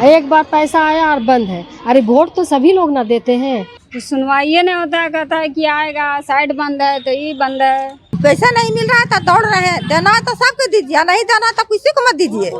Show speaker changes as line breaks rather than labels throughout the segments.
एक बार पैसा आया और बंद है। अरे वोट तो सभी लोग ना देते हैं।
तो सुनवाई नहीं होता है, कहता है कि आएगा, साइड बंद है तो ये बंद है।
पैसा नहीं मिल रहा है तो दौड़ रहे हैं, देना है तो सबको दीजिए, नहीं देना तो किसी को मत दीजिए।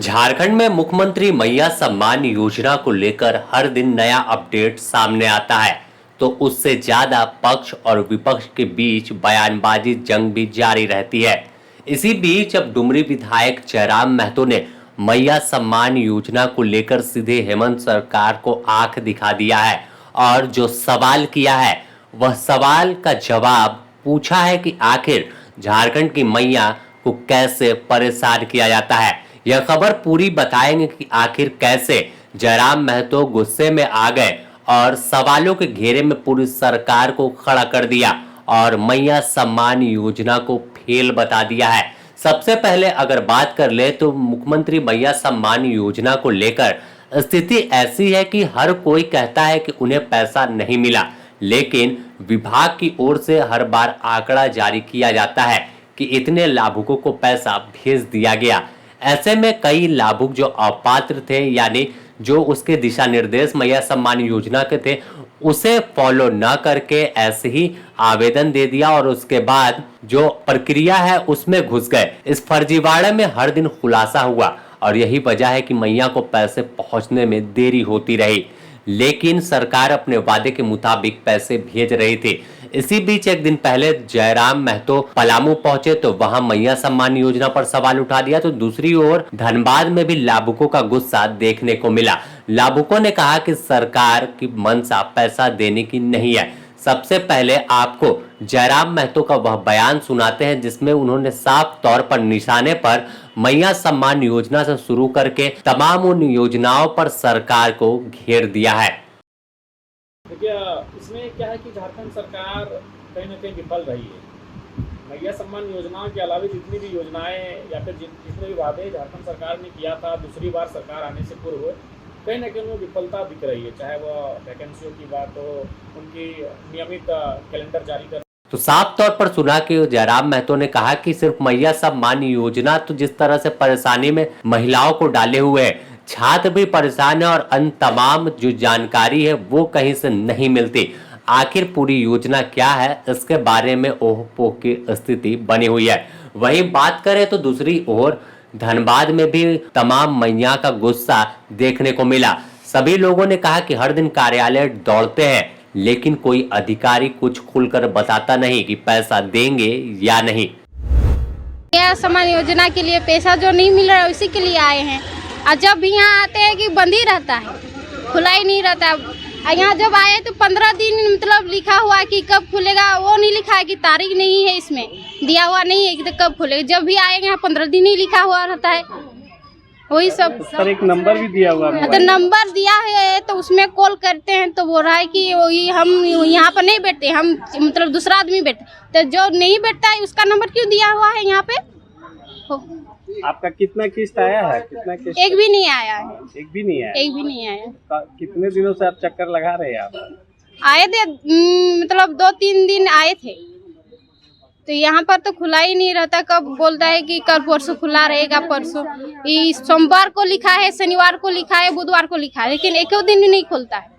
झारखंड में मुख्यमंत्री मैया सम्मान योजना को लेकर हर दिन नया अपडेट सामने आता है, तो उससे ज्यादा पक्ष और विपक्ष के बीच बयानबाजी जंग भी जारी रहती है। इसी बीच अब डुमरी विधायक जयराम महतो ने मैया सम्मान योजना को लेकर सीधे हेमंत सरकार को आंख दिखा दिया है और जो सवाल किया है वह सवाल का जवाब पूछा है कि आखिर झारखंड की मैया को कैसे परेशान किया जाता है। यह खबर पूरी बताएंगे कि आखिर कैसे जयराम महतो गुस्से में आ गए और सवालों के घेरे में पूरी सरकार को खड़ा कर दिया और मैया सम्मान योजना को फेल बता दिया है। सबसे पहले अगर बात कर ले तो मुख्यमंत्री मैया सम्मान योजना को लेकर स्थिति ऐसी है कि हर कोई कहता है कि उन्हें पैसा नहीं मिला, लेकिन विभाग की ओर से हर बार आंकड़ा जारी किया जाता है कि इतने लाभुकों को पैसा भेज दिया गया। ऐसे में कई लाभुक जो अपात्र थे, यानी जो उसके दिशा निर्देश मैया सम्मान योजना के थे, उसे फॉलो न करके ऐसे ही आवेदन दे दिया और उसके बाद जो प्रक्रिया है उसमें घुस गए। इस फर्जीवाड़े में हर दिन खुलासा हुआ और यही वजह है कि मैया को पैसे पहुंचने में देरी होती रही, लेकिन सरकार अपने वादे के मुताबिक पैसे भेज रही थी। इसी बीच एक दिन पहले जयराम महतो पलामू पहुंचे तो वहां मैया सम्मान योजना पर सवाल उठा दिया, तो दूसरी ओर धनबाद में भी लाभुकों का गुस्सा देखने को मिला। लाभुकों ने कहा कि सरकार की मंशा पैसा देने की नहीं है। सबसे पहले आपको जयराम महतो का वह बयान सुनाते हैं जिसमें उन्होंने साफ तौर पर निशाने पर मैया सम्मान योजना से शुरू करके तमाम उन योजनाओं पर सरकार को घेर दिया है।
देखिए, इसमें क्या है कि झारखंड सरकार कहीं ना कहीं विफल रही है। मैया सम्मान योजनाओं के अलावा जितनी भी योजनाएं या फिर जितने भी वादे झारखंड सरकार ने किया था दूसरी बार सरकार आने से पूर्व, कहीं ना कहीं उनमें विफलता दिख रही है। चाहे वह वैकेंसियों की बात हो, उनकी नियमित कैलेंडर जारी कर।
तो साफ तौर पर सुना कि जयराम महतो ने कहा कि सिर्फ मैया सम्मान योजना तो जिस तरह से परेशानी में महिलाओं को डाले हुए है, छात्र भी परेशान है और अन्य तमाम जो जानकारी है वो कहीं से नहीं मिलती। आखिर पूरी योजना क्या है इसके बारे में ओह पोह की स्थिति बनी हुई है। वहीं बात करें तो दूसरी ओर धनबाद में भी तमाम मैया का गुस्सा देखने को मिला। सभी लोगों ने कहा कि हर दिन कार्यालय दौड़ते हैं लेकिन कोई अधिकारी कुछ खुलकर बताता नहीं कि पैसा देंगे या नहीं।
मैया सम्मान योजना के लिए पैसा जो नहीं मिल रहा है उसी के लिए आए हैं। और जब भी यहाँ आते हैं कि बंद ही रहता है, खुला ही नहीं रहता है। यहाँ जब आए तो 15 दिन मतलब लिखा हुआ है कि कब खुलेगा, वो नहीं लिखा है कि तारीख नहीं है, इसमें दिया हुआ नहीं है कि तो कब खुलेगा। जब भी आएंगे यहाँ 15 दिन ही लिखा हुआ रहता है। वही सब
सर, एक नंबर भी दिया हुआ है।
तो नंबर दिया है तो उसमें कॉल करते हैं तो बोल रहा है कि वही हम यहाँ पर नहीं बैठते, हम मतलब दूसरा आदमी बैठते। तो जो नहीं बैठता है उसका नंबर क्यों दिया हुआ है यहाँ पे?
आपका कितना किस्त आया है? कितना किस्त?
एक भी नहीं आया है।
एक भी नहीं आया?
एक भी नहीं आया।
कितने दिनों से आप चक्कर लगा रहे हैं? आप
आए थे मतलब 2-3 दिन आए थे, तो यहाँ पर तो खुला ही नहीं रहता। कब बोलता है कि कल परसों खुला रहेगा, परसों सोमवार को लिखा है, शनिवार को लिखा है, बुधवार को लिखा है, लेकिन एक दिन भी नहीं खुलता है।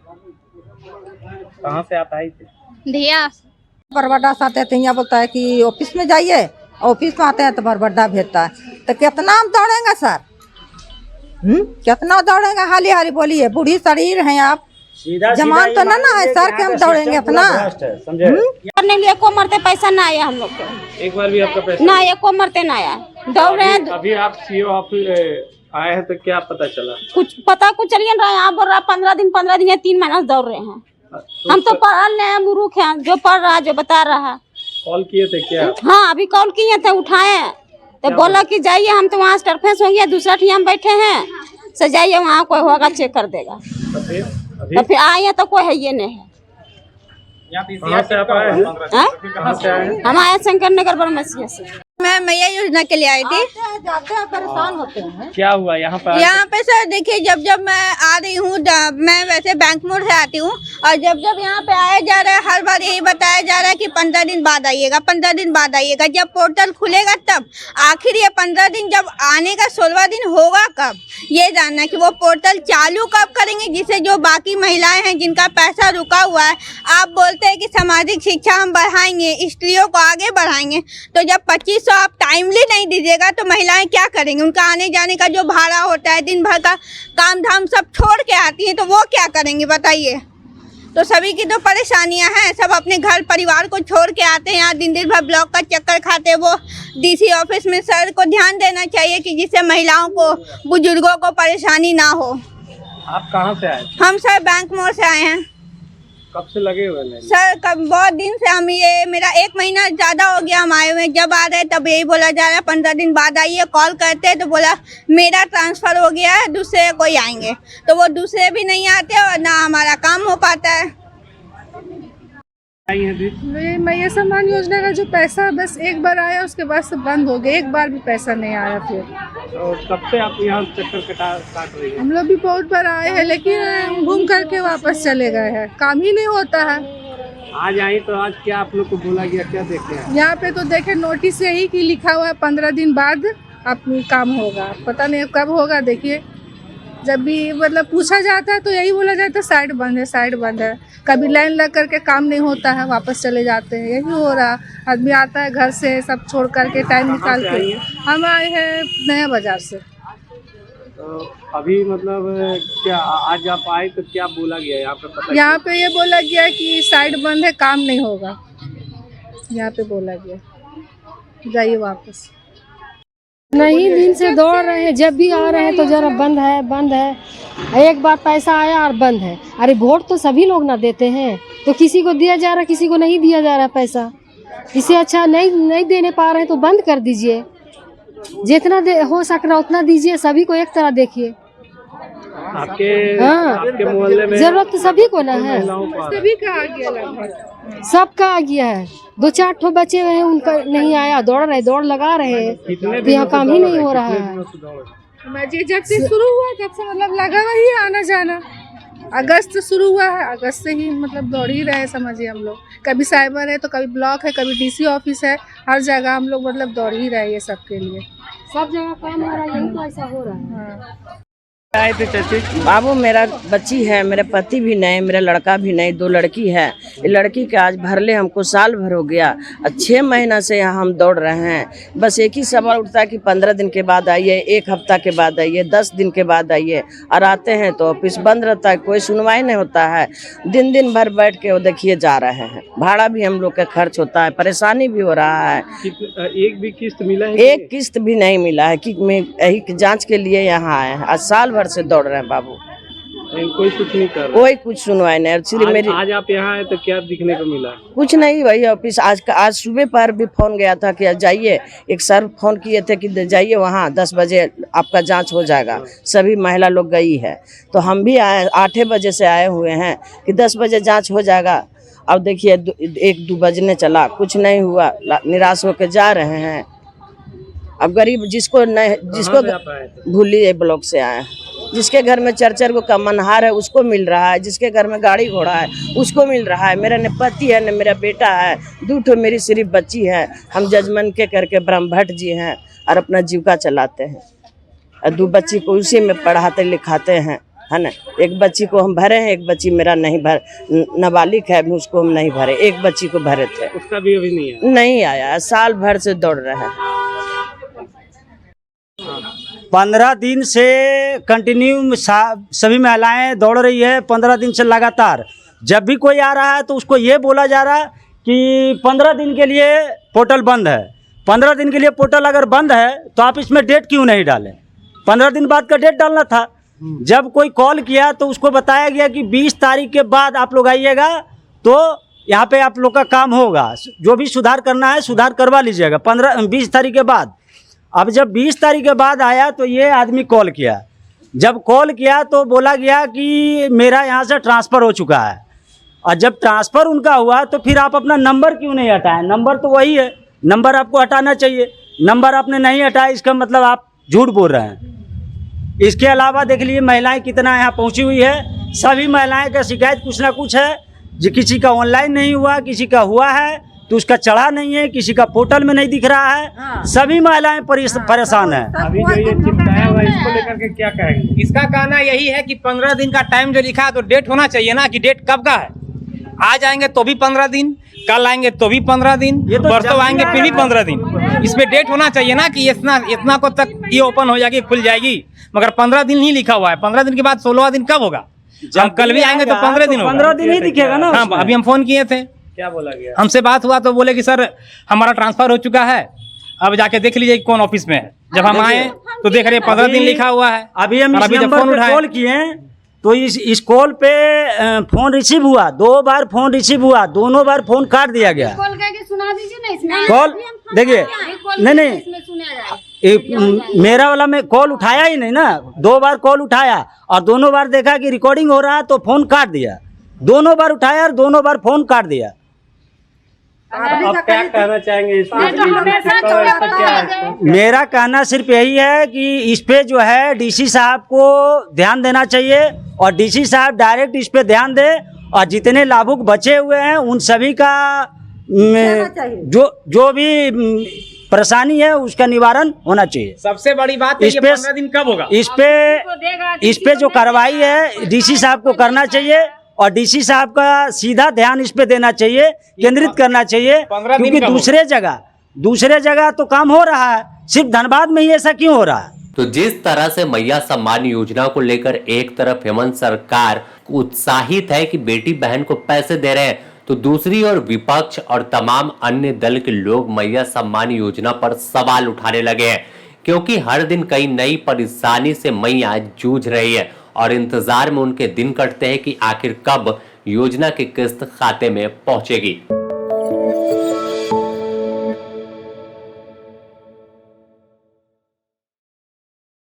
कहाँ से आप आई थे?
धिया
बरबड्डा से आते थे, यहाँ बोलता है कि ऑफिस में जाइए, ऑफिस में आते हैं तो बरबड्डा भेजता है। तो कितना हम दौड़ेंगे सर? कितना दौड़ेंगे? हाली हाली बोलिए, बूढ़ी शरीर हैं आप, जमान तो ना है सर कि हम दौड़ेंगे इतना।
करने लिए को मरते पैसा ना आया हम लोग को,
एक बार भी आपका पैसा
ना आया, को मरते ना आया। दौड़ रहे हैं।
अभी आप सीओ ऑफिस आए हैं तो क्या पता चला?
कुछ पता कुछ चलिए रहा है। आप बोल रहा 15 दिन या 3 महीना से दौड़ रहे हैं। हम तो पढ़ल नहीं, मूर्ख हैं। जो पढ़ रहा जो बता रहा है।
कॉल किए थे क्या?
हाँ, अभी कॉल किए थे, उठाए तो बोला कि जाइए, हम तो वहाँ स्टरफेस हो गया, दूसरा ठी हम बैठे हैं, से जाइए वहाँ कोई होगा चेक कर देगा। तो फिर आए हैं तो कोई है ये नहीं है।
कहाँ से आप आए हैं? कहाँ से आए हैं?
हम आए शंकर नगर बरमसिया से।
मैं मैया योजना के लिए आई थी।
परेशान होते हैं।
क्या हुआ यहाँ पर?
यहाँ पे सर देखिए, जब मैं आ रही हूँ, मैं वैसे बैंक मोड़ से आती हूँ और जब जब यहाँ पे आया जा रहा है हर बार यही बताया जा रहा है कि 15 दिन बाद आइएगा, 15 दिन बाद आइएगा। जब पोर्टल खुलेगा तब आखिर ये 15 दिन जब आने का 16वां दिन होगा कब, ये जानना है कि वो पोर्टल चालू कब करेंगे, जिससे जो बाकी महिलाएं हैं जिनका पैसा रुका हुआ है। आप बोलते हैं कि सामाजिक शिक्षा हम बढ़ाएंगे, स्त्रियों को आगे बढ़ाएंगे, तो जब 2500 आप टाइमली नहीं दीजिएगा तो महिलाएं क्या करेंगी? उनका आने जाने का जो भाड़ा होता है, दिन भर का काम धाम सब छोड़ के आती हैं, तो वो क्या करेंगी बताइए। तो सभी की तो परेशानियां हैं, सब अपने घर परिवार को छोड़ के आते हैं, यहाँ दिन दिन भर ब्लॉक का चक्कर खाते हैं। वो डीसी ऑफिस में सर को ध्यान देना चाहिए कि जिससे महिलाओं को, बुजुर्गों को परेशानी ना हो।
आप कहाँ से आए?
हम सर बैंक मोड़ से आए हैं।
कब से लगे हुए हैं?
सर बहुत दिन से हम, ये मेरा 1 महीना ज़्यादा हो गया हम आए हुए हैं। जब आ रहे तब यही बोला जा रहा है 15 दिन बाद आइए। कॉल करते हैं तो बोला मेरा ट्रांसफ़र हो गया है, दूसरे कोई आएंगे, तो वो दूसरे भी नहीं आते और ना हमारा काम हो पाता है।
मैया सम्मान योजना का जो पैसा बस एक बार आया, उसके बाद से बंद हो गया, एक बार भी पैसा नहीं आया। फिर
और कब से आप यहाँ चक्कर काट रही हैं?
हम लोग भी बहुत बार आए हैं, लेकिन घूम करके वापस चले गए हैं, काम ही नहीं होता है।
आज आई तो आज क्या आप लोग को बोला गया, क्या देखे हैं?
यहाँ पे तो देखे नोटिस यही कि लिखा हुआ है 15 दिन बाद आप काम होगा, पता नहीं कब होगा। देखिए जब भी मतलब पूछा जाता है तो यही बोला जाता है साइट बंद है, साइट बंद है। कभी लाइन लग करके काम नहीं होता है, वापस चले जाते हैं, यही हो रहा। आदमी आता है घर से सब छोड़ करके, टाइम निकाल के। हम आए हैं नया बाजार से।
तो अभी मतलब क्या आज आप आए तो क्या बोला गया यहाँ पे? पता
यहाँ पे ये बोला गया कि साइट बंद है, काम नहीं होगा। यहाँ पे बोला गया जाइए वापस।
नहीं, दिन से दौड़ रहे हैं, जब भी आ रहे हैं तो जरा बंद है, बंद है। एक बार पैसा आया और बंद है। अरे वोट तो सभी लोग ना देते हैं, तो किसी को दिया जा रहा, किसी को नहीं दिया जा रहा पैसा। इससे अच्छा नहीं देने पा रहे हैं तो बंद कर दीजिए, जितना हो सक रहा उतना दीजिए, सभी को एक तरह देखिए।
आपके मोहल्ले में
जरूरत तो सभी को ना है,
सभी का आ गया लगभग,
सबका आ गया है। 2-4 ठो बचे हुए हैं, उनका नहीं आया, दौड़ लगा रहे हैं, तो यहाँ काम ही नहीं हो रहा है।
जब से शुरू हुआ तब से मतलब लगा वही आना जाना। अगस्त शुरू हुआ है, अगस्त से ही मतलब दौड़ ही रहे समझिए हम लोग। कभी साइबर है तो कभी ब्लॉक है, कभी डीसी ऑफिस है, हर जगह हम लोग मतलब दौड़ ही रहे ये सब के लिए।
सब जगह काम हो रहा है, यही तो ऐसा हो रहा है।
हाँ।
आए थे चाची?
बाबू मेरा बच्ची है, मेरा पति भी नहीं, मेरा लड़का भी नहीं, 2 लड़की है। ये लड़की के आज भरले हमको साल भर हो गया, 6 महीना से यहाँ हम दौड़ रहे हैं। बस एक ही सवाल उठता है कि 15 दिन के बाद आइए, 1 हफ्ता के बाद आइए, 10 दिन के बाद आइए। और आते हैं तो ऑफिस बंद रहता है, कोई सुनवाई नहीं होता है। दिन भर बैठ के वो देखिए जा रहे हैं। भाड़ा भी हम लोग का खर्च होता है, परेशानी भी हो रहा है।
एक भी किस्त मिला है?
एक किस्त भी नहीं मिला है कि मैं यही जाँच के लिए यहाँ आए हैं। आज साल भर से दौड़ रहे हैं बाबू,
कोई कुछ नहीं कर रहा,
कोई कुछ सुनवाई नहीं। सिर्फ मेरी
आज आप यहाँ आए तो क्या दिखने को मिला?
कुछ नहीं, वही ऑफिस। आज सुबह पर भी फोन गया था कि जाइए, एक सर फोन किए थे कि जाइए वहाँ 10 बजे आपका जांच हो जाएगा। सभी महिला लोग गई है, तो हम भी आए 8 बजे से आए हुए हैं कि 10 बजे जांच हो जाएगा। अब देखिए 1-2 बजने चला, कुछ नहीं हुआ, निराश होकर जा रहे हैं। अब गरीब जिसको भूली ब्लॉक से आए, जिसके घर में 4 गो का मनहार है उसको मिल रहा है, जिसके घर में गाड़ी घोड़ा है उसको मिल रहा है। मेरा न पति है न मेरा बेटा है, 2 ठो मेरी सिर्फ बच्ची है। हम जजमन के करके ब्रह्म भट्ट जी हैं और अपना जीविका चलाते हैं। और 2 बच्ची को उसी में पढ़ाते लिखाते हैं, है ना। एक बच्ची को हम भरे हैं, एक बच्ची मेरा नहीं नाबालिग है, उसको हम नहीं भरे। एक बच्ची को भरे थे,
उसका भी अभी
नहीं आया। साल भर से दौड़ रहे हैं।
15 दिन से कंटिन्यू सभी महिलाएं दौड़ रही है, 15 दिन से लगातार। जब भी कोई आ रहा है तो उसको ये बोला जा रहा है कि 15 दिन के लिए पोर्टल बंद है। 15 दिन के लिए पोर्टल अगर बंद है तो आप इसमें डेट क्यों नहीं डालें? 15 दिन बाद का डेट डालना था। जब कोई कॉल किया तो उसको बताया गया कि 20 तारीख के बाद आप लोग आइएगा, तो यहाँ पे आप लोग का काम होगा। जो भी सुधार करना है सुधार करवा लीजिएगा 20 तारीख के बाद। अब जब 20 तारीख के बाद आया तो ये आदमी कॉल किया। जब कॉल किया तो बोला गया कि मेरा यहाँ से ट्रांसफ़र हो चुका है। और जब ट्रांसफ़र उनका हुआ तो फिर आप अपना नंबर क्यों नहीं हटाएं? नंबर तो वही है, नंबर आपको हटाना चाहिए। नंबर आपने नहीं हटाया, इसका मतलब आप झूठ बोल रहे हैं। इसके अलावा देख लीजिए महिलाएं कितना यहाँ पहुँची हुई है। सभी महिलाएं का शिकायत कुछ ना कुछ है जो किसी का ऑनलाइन नहीं हुआ, किसी का हुआ है तो उसका चढ़ा नहीं है, किसी का पोर्टल में नहीं दिख रहा है। सभी महिलाएं परेशान हैं।
अभी जो ये चिपकाया हुआ है इसको लेकर के क्या कहेंगे?
इसका कहना यही है कि 15 दिन का टाइम जो लिखा है तो डेट होना चाहिए ना, कि डेट कब का है। आज आएंगे तो भी 15 दिन, कल आएंगे तो भी 15 दिन, परसों आएंगे फिर भी 15 दिन। इसमें डेट होना चाहिए ना कि इतना को तक ये ओपन हो जाएगी, खुल जाएगी। मगर 15 दिन ही लिखा हुआ है। 15 दिन के बाद 16वां दिन कब होगा? हम कल भी आएंगे तो 15 दिन होगा।
15 दिन ही दिखेगा ना।
हाँ, अभी हम फोन किए थे,
क्या बोला गया?
हमसे बात हुआ तो बोले कि सर हमारा ट्रांसफर हो चुका है, अब जाके देख लीजिए कौन ऑफिस में है। जब हम आए तो देख रहे 15 दिन लिखा हुआ है।
अभी हम इस
जब
नंबर
फोन
पे
उठाए
कॉल किए तो इस कॉल पे फोन रिसीव हुआ, 2 बार फोन रिसीव हुआ, दोनों बार फोन काट दिया गया।
कॉल करके सुना दीजिए ना इसमें।
कॉल देखिए, नहीं मेरा वाला में कॉल उठाया ही नहीं ना। 2 बार कॉल उठाया और दोनों बार देखा कि रिकॉर्डिंग हो रहा है तो फोन काट दिया। दोनों बार उठाया और दोनों बार फोन काट दिया।
आप क्या कहना चाहेंगे इस
मेरा कहना सिर्फ यही है कि इस पे जो है डीसी साहब को ध्यान देना चाहिए और डीसी साहब डायरेक्ट इस पे ध्यान दे और जितने लाभुक बचे हुए हैं उन सभी का जो भी परेशानी है उसका निवारण होना चाहिए।
सबसे बड़ी बात है, 15 दिन कब होगा?
इस पे जो कार्रवाई है डीसी साहब को करना चाहिए और डीसी साहब का सीधा ध्यान इस पे देना चाहिए, केंद्रित करना चाहिए। क्योंकि दूसरे जगह तो काम हो रहा है, सिर्फ धनबाद में ही ऐसा क्यों हो रहा है?
तो जिस तरह से मैया सम्मान योजना को लेकर एक तरफ हेमंत सरकार उत्साहित है कि बेटी बहन को पैसे दे रहे हैं, तो दूसरी ओर विपक्ष और तमाम अन्य दल के लोग मैया सम्मान योजना पर सवाल उठाने लगे हैं, क्योंकि हर दिन कई नई परेशानी से मैया जूझ रही है और इंतजार में उनके दिन कटते हैं कि आखिर कब योजना की किस्त खाते में पहुंचेगी।